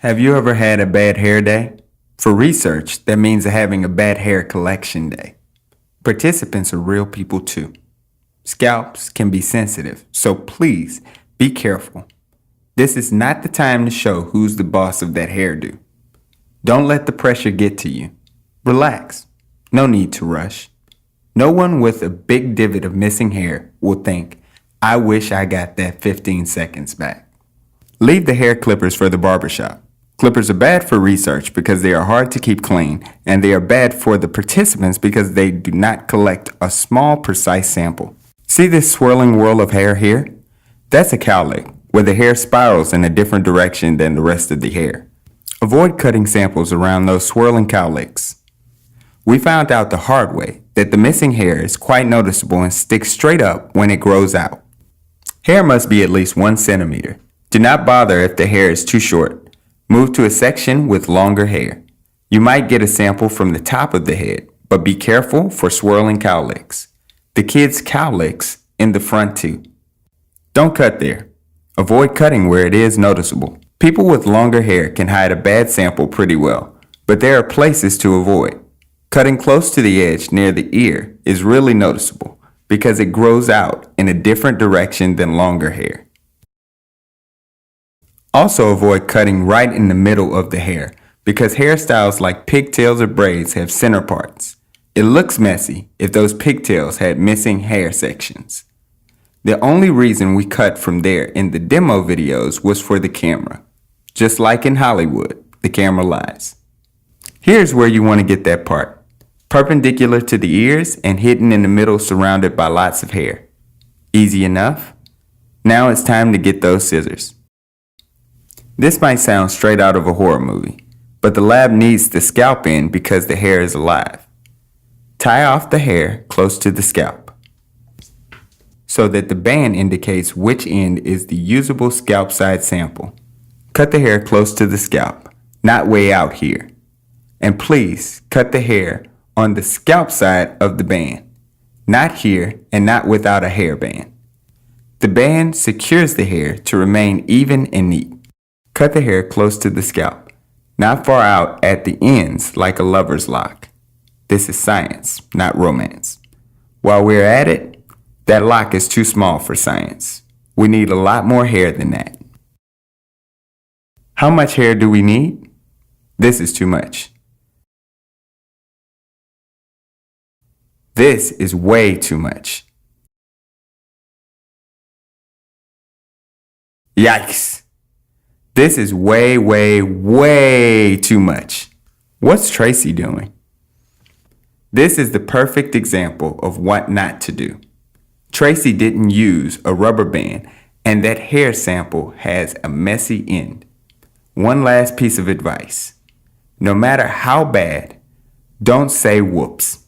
Have you ever had a bad hair day? For research, that means having a bad hair collection day. Participants are real people too. Scalps can be sensitive, so please be careful. This is not the time to show who's the boss of that hairdo. Don't let the pressure get to you. Relax. No need to rush. No one with a big divot of missing hair will think, I wish I got that 15 seconds back. Leave the hair clippers for the barbershop. Clippers are bad for research because they are hard to keep clean, and they are bad for the participants because they do not collect a small, precise sample. See this swirling whirl of hair here? That's a cowlick, where the hair spirals in a different direction than the rest of the hair. Avoid cutting samples around those swirling cowlicks. We found out the hard way that the missing hair is quite noticeable and sticks straight up when it grows out. Hair must be at least 1 centimeter. Do not bother if the hair is too short. Move to a section with longer hair. You might get a sample from the top of the head, but be careful for swirling cowlicks. The kids' cowlicks in the front too. Don't cut there. Avoid cutting where it is noticeable. People with longer hair can hide a bad sample pretty well, but there are places to avoid. Cutting close to the edge near the ear is really noticeable because it grows out in a different direction than longer hair. Also avoid cutting right in the middle of the hair because hairstyles like pigtails or braids have center parts. It looks messy if those pigtails had missing hair sections. The only reason we cut from there in the demo videos was for the camera. Just like in Hollywood, the camera lies. Here's where you want to get that part. Perpendicular to the ears and hidden in the middle surrounded by lots of hair. Easy enough? Now it's time to get those scissors. This might sound straight out of a horror movie, but the lab needs the scalp in because the hair is alive. Tie off the hair close to the scalp so that the band indicates which end is the usable scalp side sample. Cut the hair close to the scalp, not way out here. And please cut the hair on the scalp side of the band, not here and not without a hairband. The band secures the hair to remain even and neat. Cut the hair close to the scalp, not far out at the ends like a lover's lock. This is science, not romance. While we're at it, that lock is too small for science. We need a lot more hair than that. How much hair do we need? This is too much. This is way too much. Yikes! This is way, way, way too much. What's Tracy doing? This is the perfect example of what not to do. Tracy didn't use a rubber band, and that hair sample has a messy end. One last piece of advice. No matter how bad, don't say whoops.